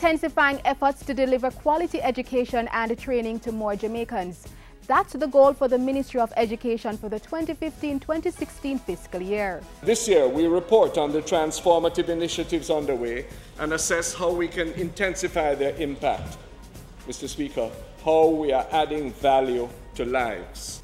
intensifying efforts to deliver quality education and training to more Jamaicans. That's the goal for the Ministry of Education for the 2015-2016 fiscal year. This year, we report on the transformative initiatives underway and assess how we can intensify their impact. Mr. Speaker, how we are adding value to lives.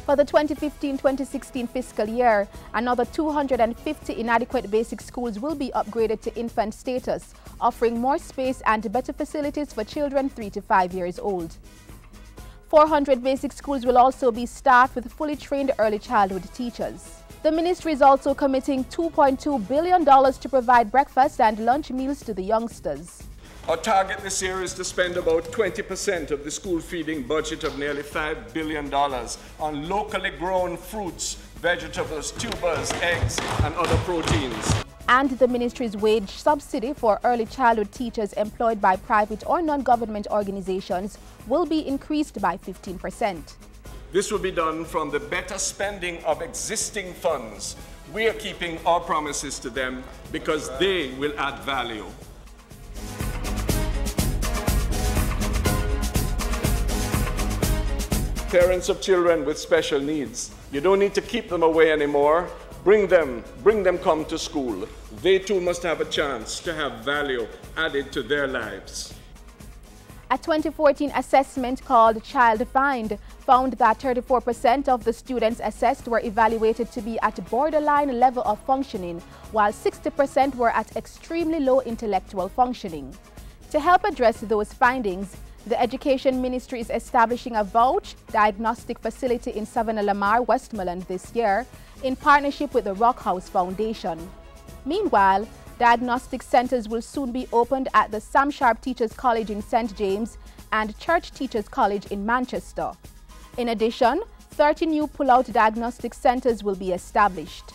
For the 2015-2016 fiscal year, another 250 inadequate basic schools will be upgraded to infant status, offering more space and better facilities for children 3 to 5 years old. 400 basic schools will also be staffed with fully trained early childhood teachers. The ministry is also committing $2.2 billion to provide breakfast and lunch meals to the youngsters. Our target this year is to spend about 20% of the school feeding budget of nearly $5 billion on locally grown fruits, vegetables, tubers, eggs, and other proteins. And the ministry's wage subsidy for early childhood teachers employed by private or non-government organizations will be increased by 15%. This will be done from the better spending of existing funds. We are keeping our promises to them because they will add value. Parents of children with special needs, you don't need to keep them away anymore. Bring them come to school. They too must have a chance to have value added to their lives. A 2014 assessment called Child Find found that 34% of the students assessed were evaluated to be at borderline level of functioning, while 60% were at extremely low intellectual functioning. To help address those findings, the Education Ministry is establishing a vouch diagnostic facility in Savannah-Lamar, Westmoreland this year in partnership with the Rock House Foundation. Meanwhile, diagnostic centers will soon be opened at the Sam Sharp Teachers College in St. James and Church Teachers College in Manchester. In addition, 30 new pull-out diagnostic centers will be established.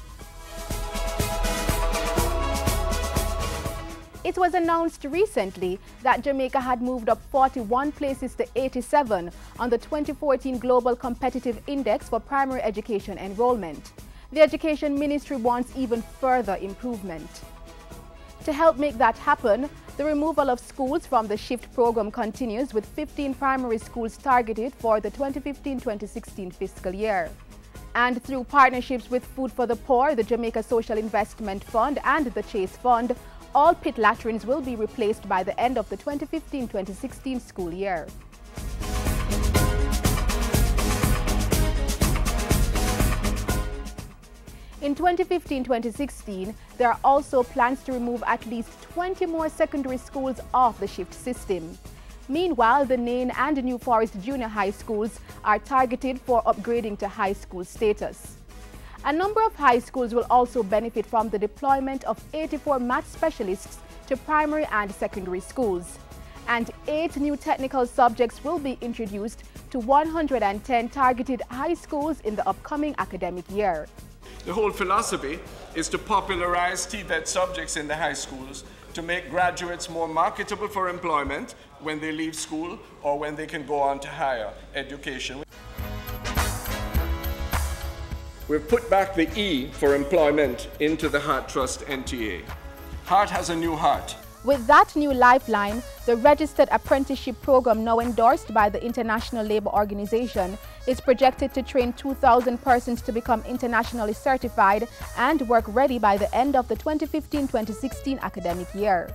It was announced recently that Jamaica had moved up 41 places to 87 on the 2014 Global Competitive Index for Primary Education Enrollment. The Education Ministry wants even further improvement. To help make that happen, the removal of schools from the SHIFT program continues, with 15 primary schools targeted for the 2015-2016 fiscal year. And through partnerships with Food for the Poor, the Jamaica Social Investment Fund and the Chase Fund, all pit latrines will be replaced by the end of the 2015-2016 school year. In 2015-2016, there are also plans to remove at least 20 more secondary schools off the SHIFT system. Meanwhile, the Nain and New Forest Junior High schools are targeted for upgrading to high school status. A number of high schools will also benefit from the deployment of 84 math specialists to primary and secondary schools. And 8 new technical subjects will be introduced to 110 targeted high schools in the upcoming academic year. The whole philosophy is to popularize TVET subjects in the high schools to make graduates more marketable for employment when they leave school or when they can go on to higher education. We've put back the E for employment into the Heart Trust NTA. Heart has a new heart. With that new lifeline, the registered apprenticeship program, now endorsed by the International Labour Organization, is projected to train 2,000 persons to become internationally certified and work ready by the end of the 2015-2016 academic year.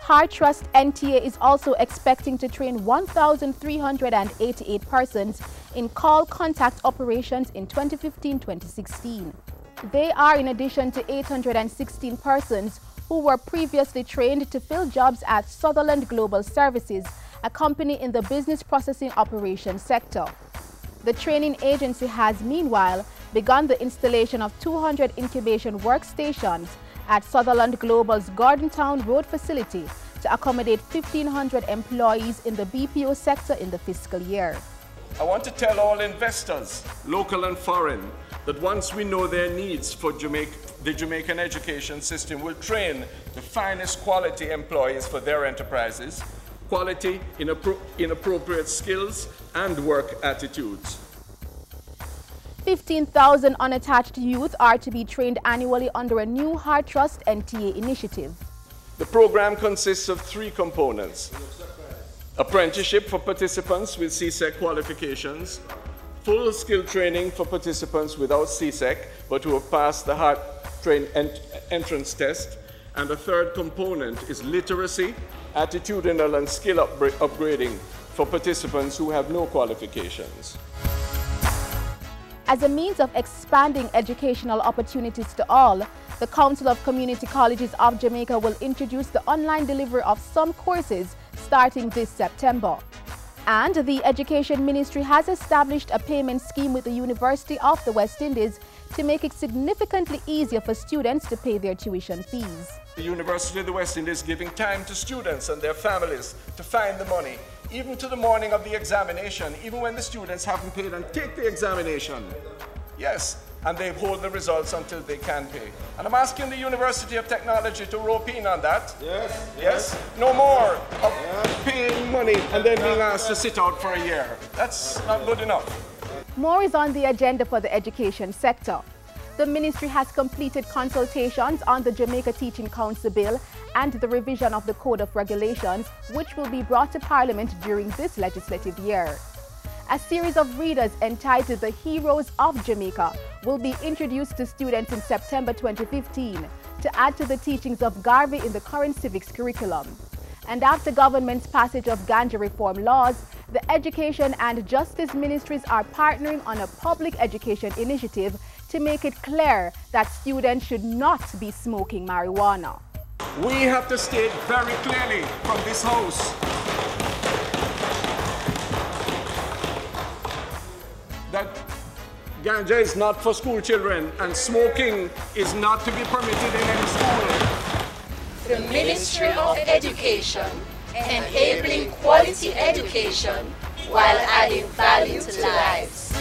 Heart Trust NTA is also expecting to train 1,388 persons in call contact operations in 2015-2016. They are in addition to 816 persons who were previously trained to fill jobs at Sutherland Global Services, a company in the business processing operations sector. The training agency has meanwhile begun the installation of 200 incubation workstations at Sutherland Global's Gordontown Road facility to accommodate 1,500 employees in the BPO sector in the fiscal year. I want to tell all investors, local and foreign, that once we know their needs for the Jamaican education system, will train the finest quality employees for their enterprises, quality in appropriate skills and work attitudes. 15,000 unattached youth are to be trained annually under a new Heart Trust NTA initiative. The program consists of 3 components: apprenticeship for participants with CSEC qualifications, full skill training for participants without CSEC but who have passed the hard entrance test, and the 3rd component is literacy, attitudinal and skill upgrading for participants who have no qualifications. As a means of expanding educational opportunities to all, the Council of Community Colleges of Jamaica will introduce the online delivery of some courses starting this September. And the Education Ministry has established a payment scheme with the University of the West Indies to make it significantly easier for students to pay their tuition fees. The University of the West Indies is giving time to students and their families to find the money, even to the morning of the examination, even when the students haven't paid and take the examination. Yes, and they hold the results until they can pay. And I'm asking the University of Technology to rope in on that. Yes? Yes? No more of paying money and then being asked to sit out for a year. That's not good enough. More is on the agenda for the education sector. The ministry has completed consultations on the Jamaica Teaching Council Bill and the revision of the Code of Regulations, which will be brought to Parliament during this legislative year. A series of readers entitled The Heroes of Jamaica will be introduced to students in September 2015 to add to the teachings of Garvey in the current civics curriculum. And after government's passage of ganja reform laws, the Education and Justice Ministries are partnering on a public education initiative to make it clear that students should not be smoking marijuana. We have to state very clearly from this House that ganja is not for school children and smoking is not to be permitted in any school. The Ministry of Education, enabling quality education while adding value to lives.